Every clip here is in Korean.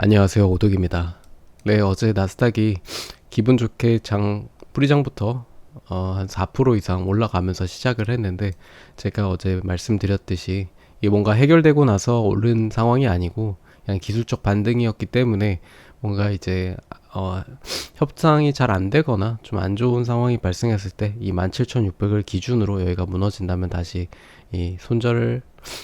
안녕하세요, 오독입니다. 네, 어제 나스닥이 기분 좋게 프리장부터 한 4% 이상 올라가면서 시작을 했는데, 제가 어제 말씀드렸듯이 이게 뭔가 해결되고 나서 오른 상황이 아니고 그냥 기술적 반등이었기 때문에 뭔가 이제 협상이 잘 안 되거나 좀 안 좋은 상황이 발생했을 때 이 17,600을 기준으로 여기가 무너진다면 다시 이 손절을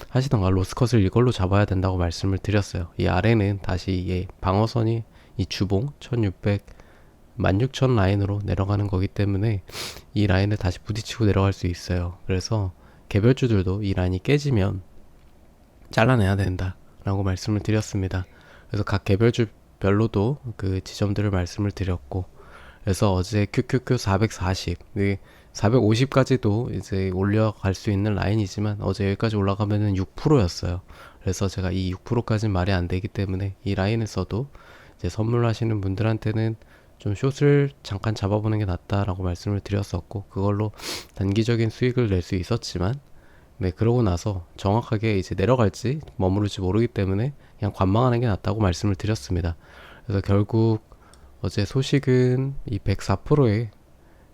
하시던가 로스컷을 이걸로 잡아야 된다고 말씀을 드렸어요. 이 아래는 다시 이 방어선이 이 주봉 1600 16,000 라인으로 내려가는 거기 때문에 이 라인을 다시 부딪히고 내려갈 수 있어요. 그래서 개별주들도 이 라인이 깨지면 잘라내야 된다라고 말씀을 드렸습니다. 그래서 각 개별주별로도 그 지점들을 말씀을 드렸고, 그래서 어제 QQQ 440, 450까지도 이제 올려갈 수 있는 라인이지만 어제 여기까지 올라가면은 6%였어요. 그래서 제가 이 6%까지는 말이 안 되기 때문에 이 라인에서도 이제 선물하시는 분들한테는 좀 숏을 잠깐 잡아보는 게 낫다라고 말씀을 드렸었고, 그걸로 단기적인 수익을 낼 수 있었지만, 네, 그러고 나서 정확하게 이제 내려갈지 머무를지 모르기 때문에 그냥 관망하는 게 낫다고 말씀을 드렸습니다. 그래서 결국 어제 소식은 이 104%의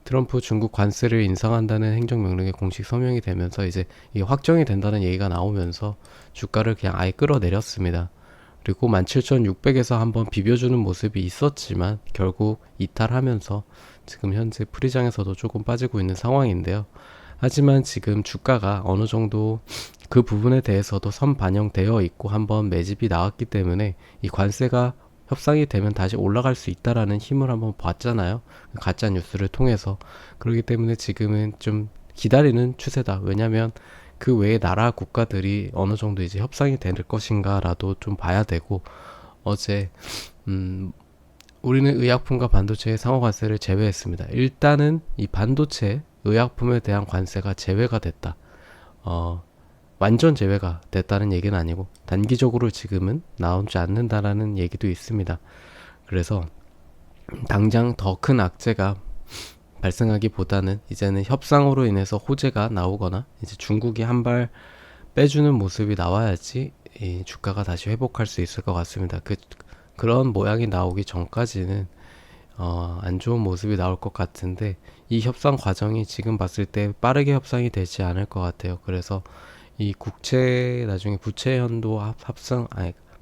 트럼프 중국 관세를 인상한다는 행정명령이 공식 서명이 되면서 이제 이게 확정이 된다는 얘기가 나오면서 주가를 그냥 아예 끌어내렸습니다. 그리고 17,600에서 한번 비벼주는 모습이 있었지만 결국 이탈하면서 지금 현재 프리장에서도 조금 빠지고 있는 상황인데요. 하지만 지금 주가가 어느 정도 그 부분에 대해서도 선 반영되어 있고 한번 매집이 나왔기 때문에 이 관세가 협상이 되면 다시 올라갈 수 있다라는 힘을 한번 봤잖아요. 가짜 뉴스를 통해서. 그렇기 때문에 지금은 좀 기다리는 추세다. 왜냐면 그 외의 나라 국가들이 어느 정도 이제 협상이 될 것인가라도 좀 봐야 되고, 어제 우리는 의약품과 반도체의 상호 관세를 제외했습니다. 일단은 이 반도체 의약품에 대한 관세가 제외가 됐다. 완전 제외가 됐다는 얘기는 아니고 단기적으로 지금은 나오지 않는다라는 얘기도 있습니다. 그래서 당장 더 큰 악재가 발생하기보다는 이제는 협상으로 인해서 호재가 나오거나 이제 중국이 한 발 빼주는 모습이 나와야지 이 주가가 다시 회복할 수 있을 것 같습니다. 그런 모양이 나오기 전까지는 안 좋은 모습이 나올 것 같은데, 이 협상 과정이 지금 봤을 때 빠르게 협상이 되지 않을 것 같아요. 그래서 이 나중에 부채 한도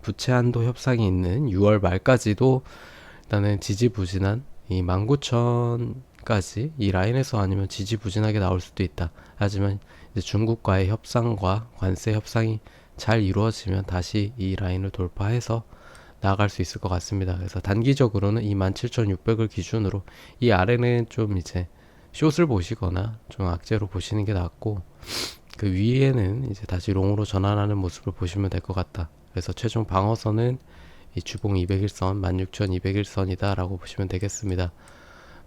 부채 한도 협상이 있는 6월 말까지도 일단은 지지부진한 이 19,000까지 이 라인에서 아니면 지지부진하게 나올 수도 있다. 하지만 이제 중국과의 협상과 관세 협상이 잘 이루어지면 다시 이 라인을 돌파해서 나아갈 수 있을 것 같습니다. 그래서 단기적으로는 27,600을 기준으로 이 아래는 좀 이제 숏을 보시거나 좀 악재로 보시는 게 낫고, 그 위에는 이제 다시 롱으로 전환하는 모습을 보시면 될 것 같다. 그래서 최종 방어선은 이 주봉 200일선 16,200일선이다 라고 보시면 되겠습니다.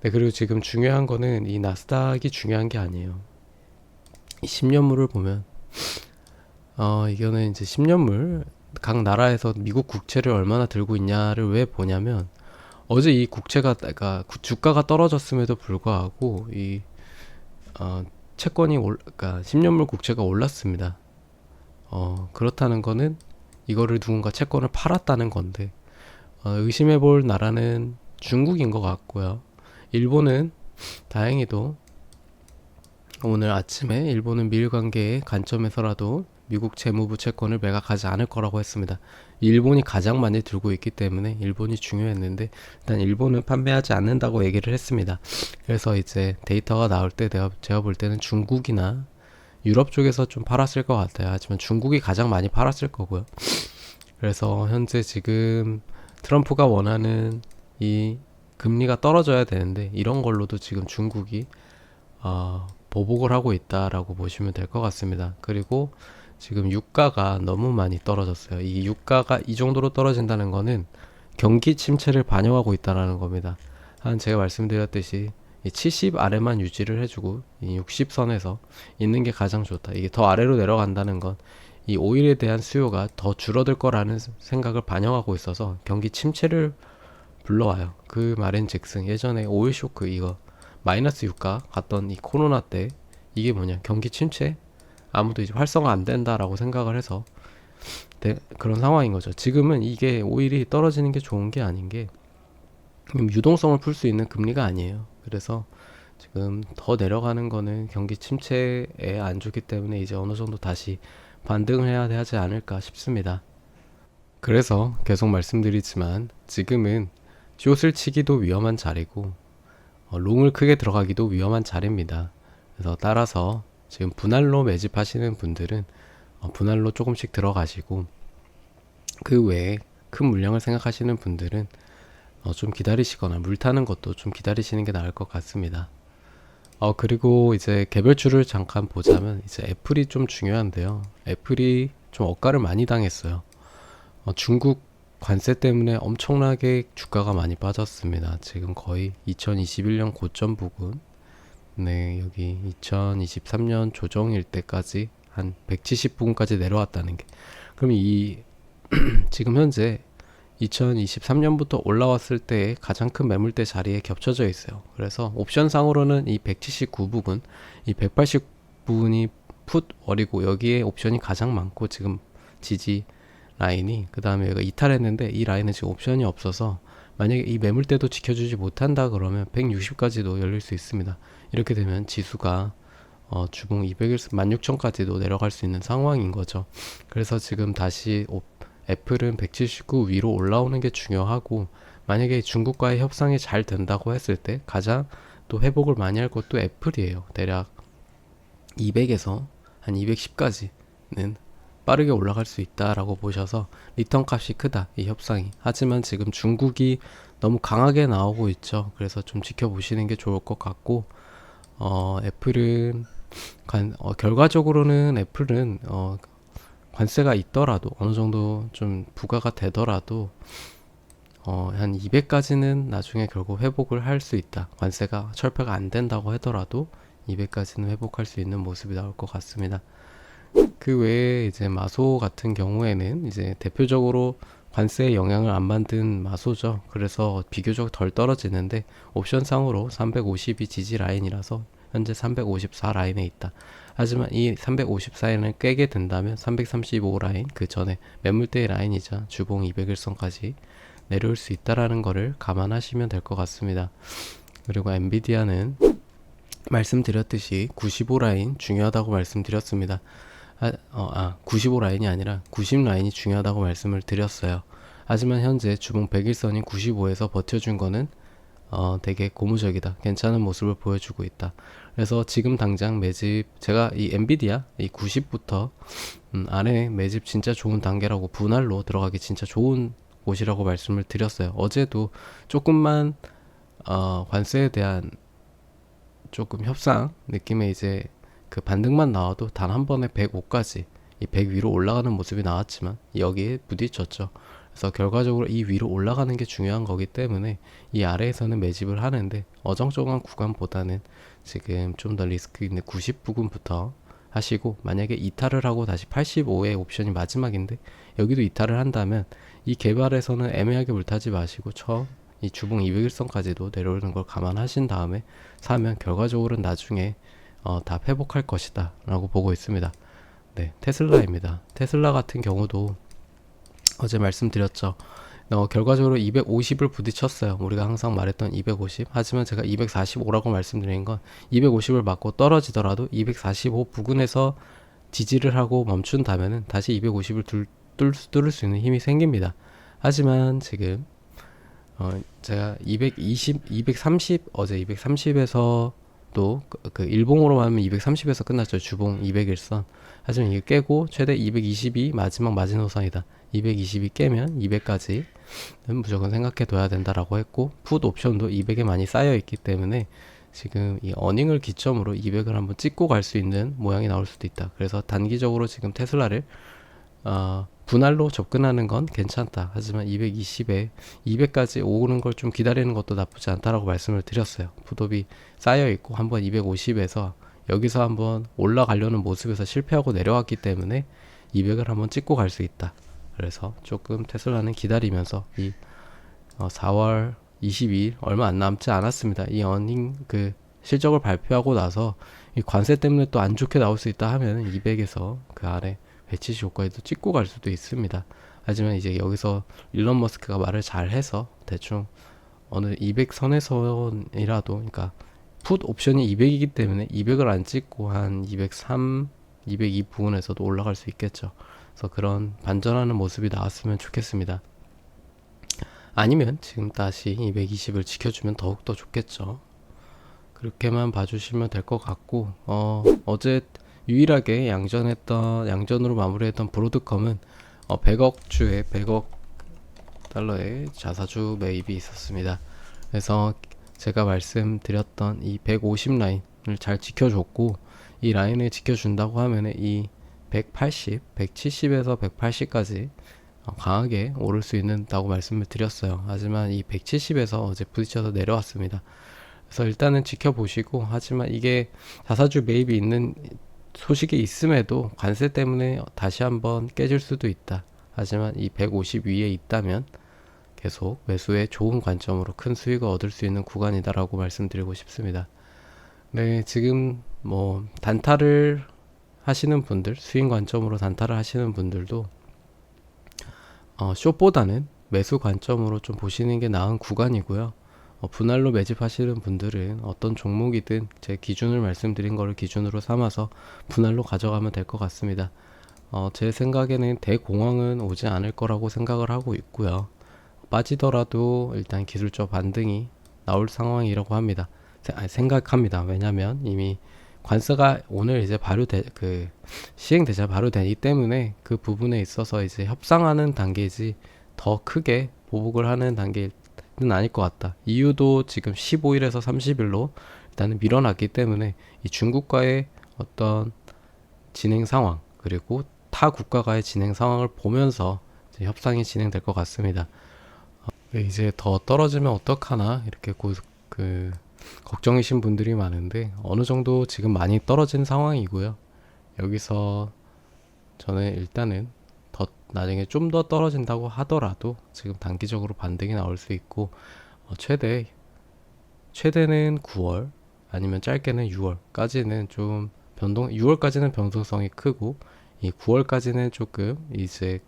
네, 그리고 지금 중요한 거는 이 나스닥이 중요한 게 아니에요. 이 10년물을 보면 이거는 이제 10년물 각 나라에서 미국 국채를 얼마나 들고 있냐를 왜 보냐면, 어제 이 국채가 그러니까 주가가 떨어졌음에도 불구하고 이 채권이 그러니까 10년물 국채가 올랐습니다. 그렇다는 거는 이거를 누군가 채권을 팔았다는 건데, 의심해 볼 나라는 중국인 것 같고요. 일본은 다행히도 오늘 아침에 일본은 미일 관계의 관점에서라도 미국 재무부 채권을 매각하지 않을 거라고 했습니다. 일본이 가장 많이 들고 있기 때문에 일본이 중요했는데, 일단 일본은 판매하지 않는다고 얘기를 했습니다. 그래서 이제 데이터가 나올 때 제가 볼 때는 중국이나 유럽 쪽에서 좀 팔았을 것 같아요. 하지만 중국이 가장 많이 팔았을 거고요. 그래서 현재 지금 트럼프가 원하는 이 금리가 떨어져야 되는데, 이런 걸로도 지금 중국이 보복을 하고 있다라고 보시면 될 것 같습니다. 그리고 지금 유가가 너무 많이 떨어졌어요. 이 유가가 이 정도로 떨어진다는 거는 경기 침체를 반영하고 있다는 겁니다. 제가 말씀드렸듯이 이 70 아래만 유지를 해주고 이 60선에서 있는 게 가장 좋다. 이게 더 아래로 내려간다는 건 이 오일에 대한 수요가 더 줄어들 거라는 생각을 반영하고 있어서 경기 침체를 불러와요. 그 말인즉슨 예전에 오일 쇼크, 이거 마이너스 유가 갔던 이 코로나 때 이게 뭐냐, 경기 침체, 아무도 이제 활성화 안 된다라고 생각을 해서 그런 상황인 거죠. 지금은 이게 오히려 떨어지는 게 좋은 게 아닌 게 유동성을 풀 수 있는 금리가 아니에요. 그래서 지금 더 내려가는 거는 경기 침체에 안 좋기 때문에 이제 어느 정도 다시 반등을 해야 하지 않을까 싶습니다. 그래서 계속 말씀드리지만 지금은 숏을 치기도 위험한 자리고 롱을 크게 들어가기도 위험한 자리입니다. 그래서 따라서 지금 분할로 매집하시는 분들은 분할로 조금씩 들어가시고, 그 외에 큰 물량을 생각하시는 분들은 좀 기다리시거나 물 타는 것도 좀 기다리시는 게 나을 것 같습니다. 그리고 이제 개별주를 잠깐 보자면 이제 애플이 좀 중요한데요. 애플이 좀 억가를 많이 당했어요. 중국 관세 때문에 엄청나게 주가가 많이 빠졌습니다. 지금 거의 2021년 고점 부근, 네, 여기 2023년 조정일 때까지 한 170 부근까지 내려왔다는 게, 그럼 이 지금 현재 2023년부터 올라왔을 때의 가장 큰 매물대 자리에 겹쳐져 있어요. 그래서 옵션상으로는 이 179 부분, 이 180 부분이 풋 월이고 여기에 옵션이 가장 많고 지금 지지 라인이, 그 다음에 얘가 이탈했는데 이 라인은 지금 옵션이 없어서 만약에 이 매물대도 지켜주지 못한다 그러면 160까지도 열릴 수 있습니다. 이렇게 되면 지수가 주봉 200일 16,000까지도 내려갈 수 있는 상황인 거죠. 그래서 지금 다시 애플은 179 위로 올라오는 게 중요하고, 만약에 중국과의 협상이 잘 된다고 했을 때 가장 또 회복을 많이 할 것도 애플이에요. 대략 200에서 한 210까지는 빠르게 올라갈 수 있다라고 보셔서 리턴 값이 크다, 이 협상이. 하지만 지금 중국이 너무 강하게 나오고 있죠. 그래서 좀 지켜보시는 게 좋을 것 같고, 애플은 결과적으로는 애플은 관세가 있더라도 어느 정도 좀 부과가 되더라도 한 200까지는 나중에 결국 회복을 할 수 있다. 관세가 철폐가 안 된다고 하더라도 200까지는 회복할 수 있는 모습이 나올 것 같습니다. 그 외에 이제 마소 같은 경우에는 이제 대표적으로 관세에 영향을 안 받은 마소죠. 그래서 비교적 덜 떨어지는데 옵션상으로 350이 지지 라인이라서 현재 354 라인에 있다. 하지만 이 354라인을 깨게 된다면 335 라인, 그 전에 매물대의 라인이자 주봉 200일선까지 내려올 수 있다라는 거를 감안하시면 될 것 같습니다. 그리고 엔비디아는 말씀드렸듯이 95 라인 중요하다고 말씀드렸습니다. 95 라인이 아니라 90 라인이 중요하다고 말씀을 드렸어요. 하지만 현재 주봉 100일선인 95에서 버텨준 거는 되게 고무적이다, 괜찮은 모습을 보여주고 있다. 그래서 지금 당장 매집, 제가 이 엔비디아 이 90부터 안에 매집 진짜 좋은 단계라고, 분할로 들어가기 진짜 좋은 곳이라고 말씀을 드렸어요. 어제도 조금만 관세에 대한 조금 협상 느낌의 이제 그 반등만 나와도 단 한 번에 105까지 이 100 위로 올라가는 모습이 나왔지만 여기에 부딪혔죠. 그래서 결과적으로 이 위로 올라가는 게 중요한 거기 때문에 이 아래에서는 매집을 하는데, 어정쩡한 구간보다는 지금 좀 더 리스크 있는 90 부근부터 하시고, 만약에 이탈을 하고 다시 85의 옵션이 마지막인데 여기도 이탈을 한다면 이 개발에서는 애매하게 물타지 마시고 처음 이 주봉 200일선까지도 내려오는 걸 감안하신 다음에 사면 결과적으로는 나중에 다 회복할 것이다 라고 보고 있습니다. 네, 테슬라입니다. 테슬라 같은 경우도 어제 말씀드렸죠. 결과적으로 250을 부딪혔어요. 우리가 항상 말했던 250. 하지만 제가 245라고 말씀드린 건 250을 맞고 떨어지더라도 245 부근에서 지지를 하고 멈춘다면은 다시 250을 뚫을 수 있는 힘이 생깁니다. 하지만 지금 제가 220, 230, 어제 230에서 또 그 일봉으로 하면 230에서 끝났죠. 주봉 200일선. 하지만 이게 깨고 최대 220이 마지막 마지노선이다. 220이 깨면 200까지는 무조건 생각해 둬야 된다라고 했고, 풋 옵션도 200에 많이 쌓여 있기 때문에 지금 이 어닝을 기점으로 200을 한번 찍고 갈 수 있는 모양이 나올 수도 있다. 그래서 단기적으로 지금 테슬라를 분할로 접근하는 건 괜찮다. 하지만 220에 200까지 오는 걸 좀 기다리는 것도 나쁘지 않다라고 말씀을 드렸어요. 풋옵이 쌓여 있고 한번 250에서 여기서 한번 올라가려는 모습에서 실패하고 내려왔기 때문에 200을 한번 찍고 갈 수 있다. 그래서 조금 테슬라는 기다리면서 이 4월 22일 얼마 안 남지 않았습니다. 이 어닝 그 실적을 발표하고 나서 이 관세 때문에 또 안 좋게 나올 수 있다 하면 200에서 그 아래 170 고까지도 찍고 갈 수도 있습니다. 하지만 이제 여기서 일론 머스크가 말을 잘 해서 대충 어느 200선에서이라도, 그러니까 풋 옵션이 200이기 때문에 200을 안 찍고 한 203, 202 부근에서도 올라갈 수 있겠죠. 그래서 그런 반전하는 모습이 나왔으면 좋겠습니다. 아니면 지금 다시 220을 지켜주면 더욱더 좋겠죠. 그렇게만 봐주시면 될 것 같고, 어제 유일하게 양전으로 마무리했던 브로드컴은 100억 주에 100억 달러의 자사주 매입이 있었습니다. 그래서 제가 말씀드렸던 이 150 라인을 잘 지켜줬고, 이 라인을 지켜준다고 하면 이 180, 170에서 180까지 강하게 오를 수 있다고 말씀을 드렸어요. 하지만 이 170에서 어제 부딪혀서 내려왔습니다. 그래서 일단은 지켜보시고, 하지만 이게 자사주 매입이 있는 소식이 있음에도 관세 때문에 다시 한번 깨질 수도 있다. 하지만 이 150 위에 있다면 계속 매수에 좋은 관점으로 큰 수익을 얻을 수 있는 구간이다라고 말씀드리고 싶습니다. 네, 지금 뭐 단타를 하시는 분들, 수익 관점으로 단타를 하시는 분들도 숏보다는 매수 관점으로 좀 보시는 게 나은 구간이고요. 분할로 매집하시는 분들은 어떤 종목이든 제 기준을 말씀드린 거를 기준으로 삼아서 분할로 가져가면 될 것 같습니다. 제 생각에는 대공황은 오지 않을 거라고 생각을 하고 있고요. 빠지더라도 일단 기술적 반등이 나올 상황이라고 합니다. 생각합니다. 왜냐면 이미 관세가 오늘 이제 시행되자 바로 되기 때문에 그 부분에 있어서 이제 협상하는 단계이지 더 크게 보복을 하는 단계는 아닐 것 같다. 이유도 지금 15일에서 30일로 일단은 밀어놨기 때문에 이 중국과의 어떤 진행 상황, 그리고 타 국가과의 진행 상황을 보면서 이제 협상이 진행될 것 같습니다. 이제 더 떨어지면 어떡하나 이렇게 걱정이신 분들이 많은데, 어느 정도 지금 많이 떨어진 상황이고요. 여기서 저는 일단은 나중에 좀 더 떨어진다고 하더라도 지금 단기적으로 반등이 나올 수 있고, 최대는 9월 아니면 짧게는 6월까지는 좀 6월까지는 변동성이 크고, 이 9월까지는 조금 이제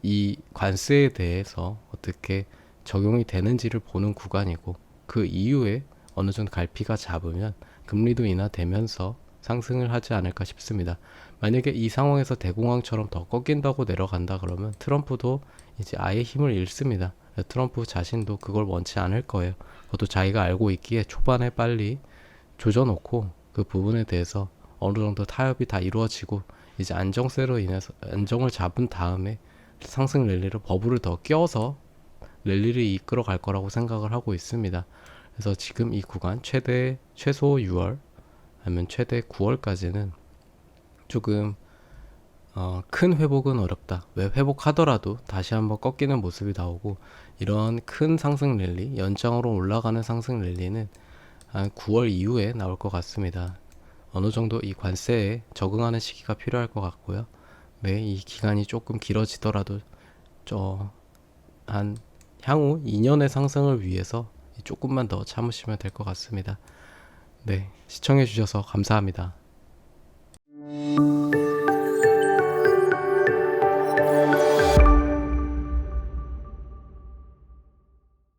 이 관세에 대해서 어떻게 적용이 되는지를 보는 구간이고, 그 이후에 어느 정도 갈피가 잡으면 금리도 인하되면서 상승을 하지 않을까 싶습니다. 만약에 이 상황에서 대공황처럼 더 꺾인다고 내려간다 그러면 트럼프도 이제 아예 힘을 잃습니다. 트럼프 자신도 그걸 원치 않을 거예요. 그것도 자기가 알고 있기에 초반에 빨리 조져놓고 그 부분에 대해서 어느 정도 타협이 다 이루어지고 이제 안정세로 인해서 안정을 잡은 다음에 상승 랠리를 버블을 더 끼워서 랠리를 이끌어 갈 거라고 생각을 하고 있습니다. 그래서 지금 이 구간 최소 6월 아니면 최대 9월까지는 조금 큰 회복은 어렵다. 왜 회복하더라도 다시 한번 꺾이는 모습이 나오고, 이런 큰 상승 랠리, 연장으로 올라가는 상승 랠리는 한 9월 이후에 나올 것 같습니다. 어느 정도 이 관세에 적응하는 시기가 필요할 것 같고요. 네, 이 기간이 조금 길어지더라도 한 향후 2년의 상승을 위해서 조금만 더 참으시면 될 것 같습니다. 네, 시청해 주셔서 감사합니다.